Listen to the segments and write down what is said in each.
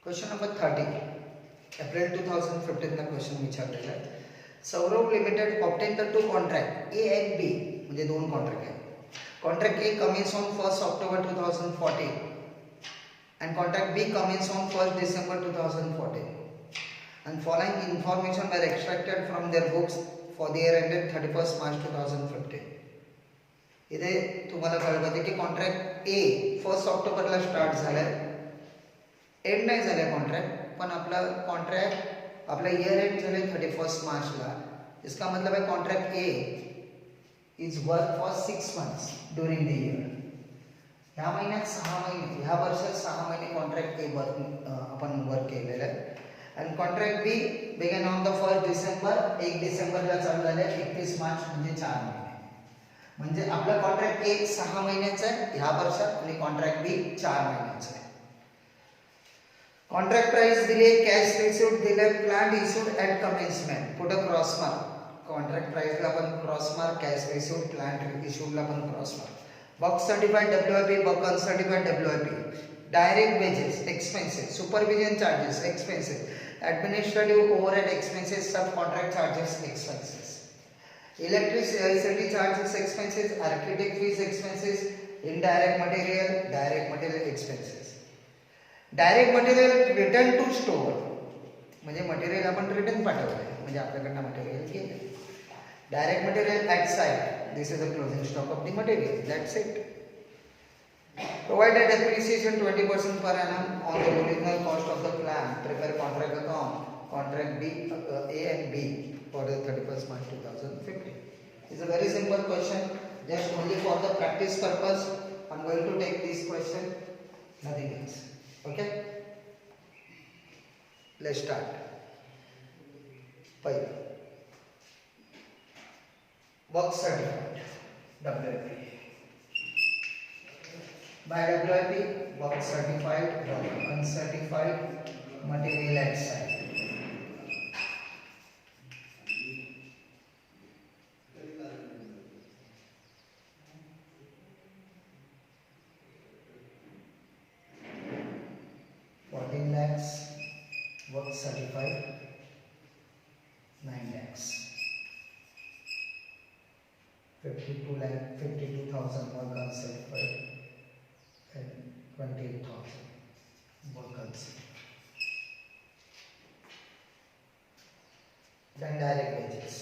Question number 30 April 2015 ना question विचारलेला आहे. Saurabh limited obtain the two contract A and B, म्हणजे दोन कॉन्ट्रॅक्ट आहे. Contract A commences on 1 October 2014 and contract B commences on 1st December 2014 and following information were extracted from their books for the year ended 31st March 2015. इथे तुम्हाला कळलं पाहिजे की contract ए 1 ऑक्टोबरला start झालाय, एंड नाही झालाय कॉन्ट्रॅक्ट, पण आपला कॉन्ट्रॅक्ट आपला इयर एंड झाले 31st मार्चला. इसका मतलब है contract A is work for 6 months during the year. ह्या महिन्यात 6 महिने, ह्या वर्षात 6 महिने कॉन्ट्रॅक्ट ए आपण वर्क केलेलं आहे. आणि contract B began on the 1st December, 1 डिसेंबरला चालू झालं आहे, 31 मार्च म्हणजे 4 महिने. म्हणजे आपला कॉन्ट्रॅक्ट ए 6 महिन्याचा आहे ह्या वर्षात आणि कॉन्ट्रॅक्ट बी 4 महिन्याचा आहे. कॉन्ट्रॅक्ट प्राइस दिले, कॅश रिसिव्ड दिले, प्लांट इश्यूड ॲट कमेन्समेंट, पुढे क्रॉस मार्क. कॉन्ट्रॅक्ट प्राइसला आपण cross mark, cash received, plant इश्यूडला पण cross mark. Work certified WIP, work uncertified WIP, direct wages, expenses, supervision charges, expenses, administrative overhead expenses, subcontract charges, expenses, electricity charges, expenses, architect fees, expenses, indirect material, direct material expenses. Direct material return to store, म्हणजे material आपण return पाठवलंय, म्हणजे आपल्याकडनं material गेलं. Direct material at site. This is the closing stock of the material. That's it. Provide a depreciation 20% per annum on the original cost of the plan. Prepare contract account. Contract B, A and B for the 31st March 2015. It's a very simple question. Just only for the practice purpose, I'm going to take this question. Nothing else. Okay? Let's start. Five. Work certified WIP. By WIP, work certified, work uncertified, material at site. lakhs, work certified 9 lakhs. 52,000 work uncertified and 28,000 work uncertified. Then direct wages.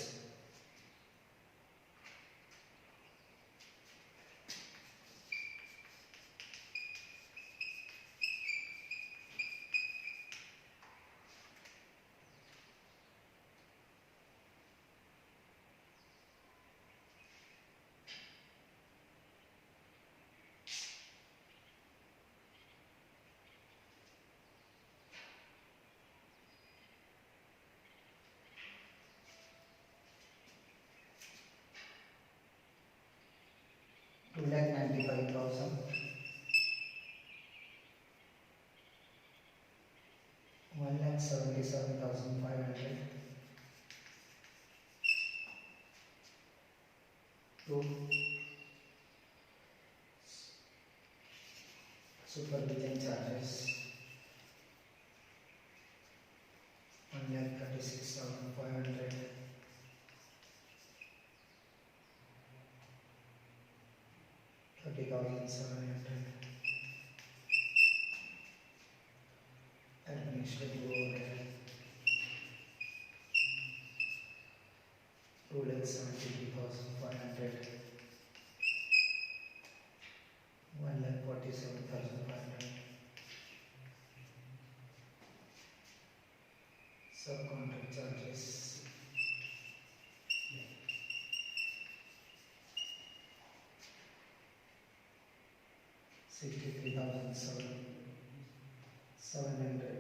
Two lakh 95,000, 1,77,500, two supervision charges 1,36,500, 30,700, administrative overhead 2,73,500, 1,47,500, subcontract charges 63,700,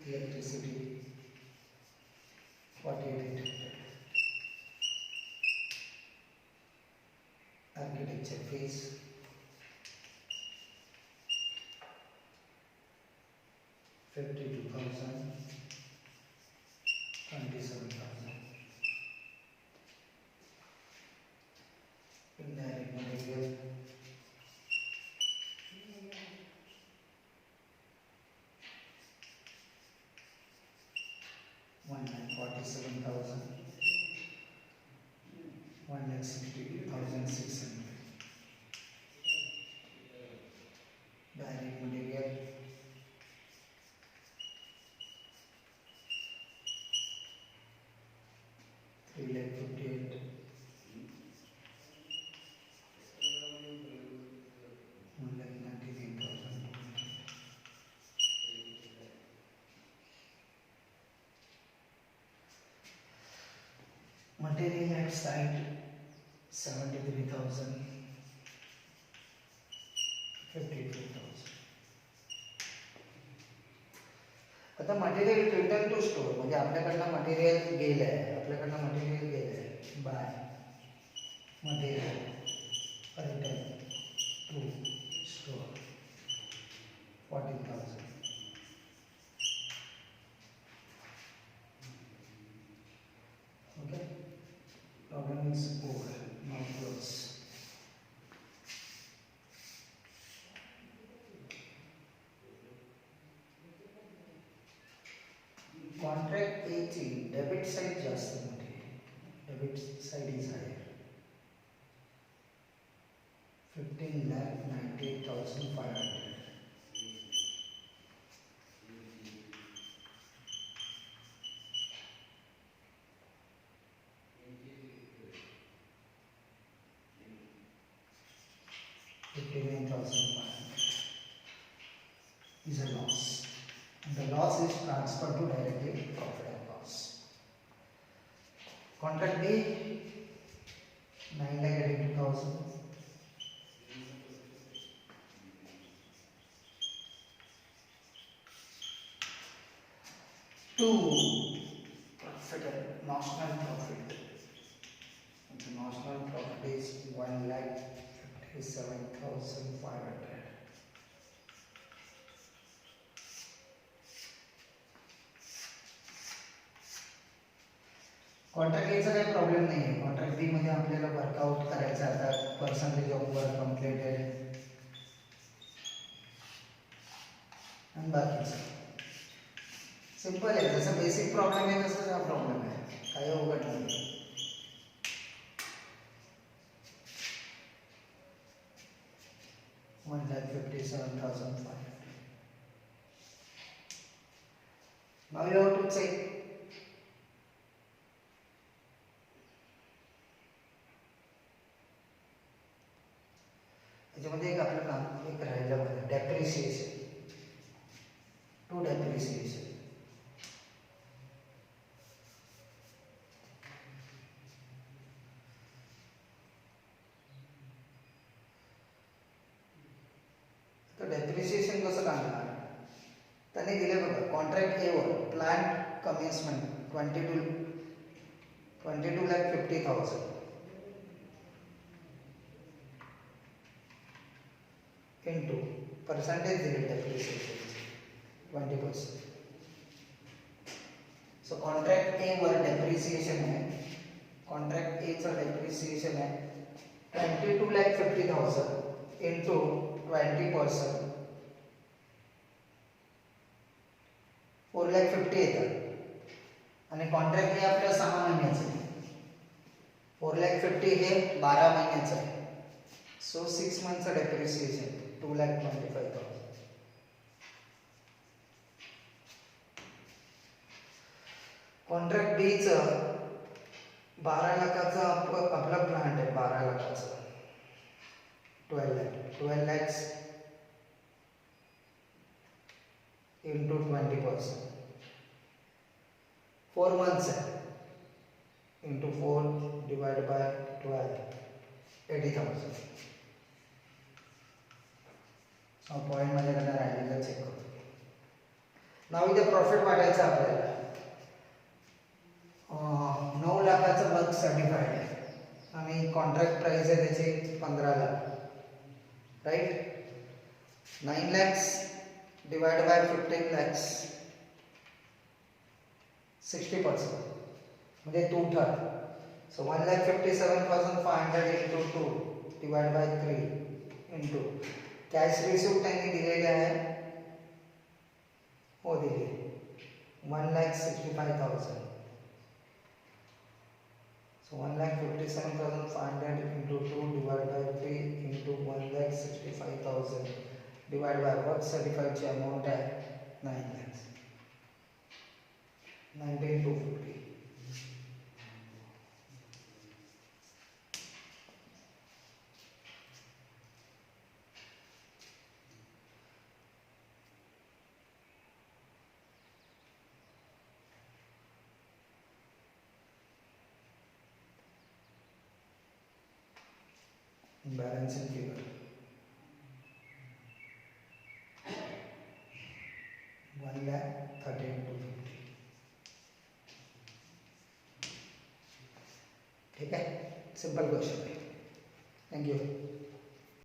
electricity 48,800, architecture fees 52,000, 27,000, indirect material debit side 73,000, 52,000. आता material return to store म्हणजे आपल्याकडनं material गेलं आहे, by material return to store 14,000. Okay, problem is over. Now close. Contract A ची debit side जास्त मोठी आहे, debit side is higher, 15,98,500. Is a loss, and the loss is transferred to directly profit and loss. Contract B 9,82,000. To profit, notional profit. The notional profit is 1,57,500. Contract एचा काही problem नाही आहे. Contract B मध्ये आपल्याला workout करायचं आता percentage of work completed आणि बाकीचं सिंपल आहे. जसं बेसिक प्रॉब्लेम आहे तसंच हा प्रॉब्लेम आहे, काही अवघड नाही. $1,57,500. Now you have to check त्याच्यामध्ये एक आपलं काम एक राहिलं बघा, डेप्रिसिएशन. टू डेप्रिसिएशन तर डेप्रिसिएशन कसं काढणार? त्याने दिले बघा कॉन्ट्रॅक्ट ए वर प्लांट कमेन्समेंट 22,50,000 into percentage दिले डेप्रिसिएशन 20%. सो कॉन्ट्रॅक्ट ए वर डेप्रिसिएशन आहे, कॉन्ट्रॅक्ट ए चं डेप्रिसिएशन आहे 22,50,000 into 20%, 4,50,000 येतात. आणि कॉन्ट्रॅक्ट हे आपल्या 6 महिन्याचं आहे, 4,50,000 हे 12 महिन्याचं आहे. सो 6 मंथचं डेप्रिसिएशन 2,25,000. कॉन्ट्रॅक्ट बी चं 12 लाखाचं आपला प्लांट आहे, 12 लाखाचं 12 lakhs into 20%, 4 months है into 4 divided by 12, 80,000. पॉइंट मध्ये करणार राहिलेलं चेक करू. नाव इथे प्रॉफिट वाढायचं आपल्याला 9 लाखाचं वर्क सर्टिफाईड आहे आणि कॉन्ट्रॅक्ट प्राइस आहे त्याची 15 lakh, right. 9 lakhs divided by 15 lakhs 60% म्हणजे 2 third. So 1,57,500 into 2 divided by 3 into cash receive त्यांनी दिलेले आहे, हो दिले 1,65,000. So 1,57,500 into 2 divided by 3 into 1,65,000 divided by work certified ची अमाउंट आहे 9 lakhs, 19,250. Balancing figure 1,30,250. ठीक है, सिंपल क्वेश्चन है. Thank you.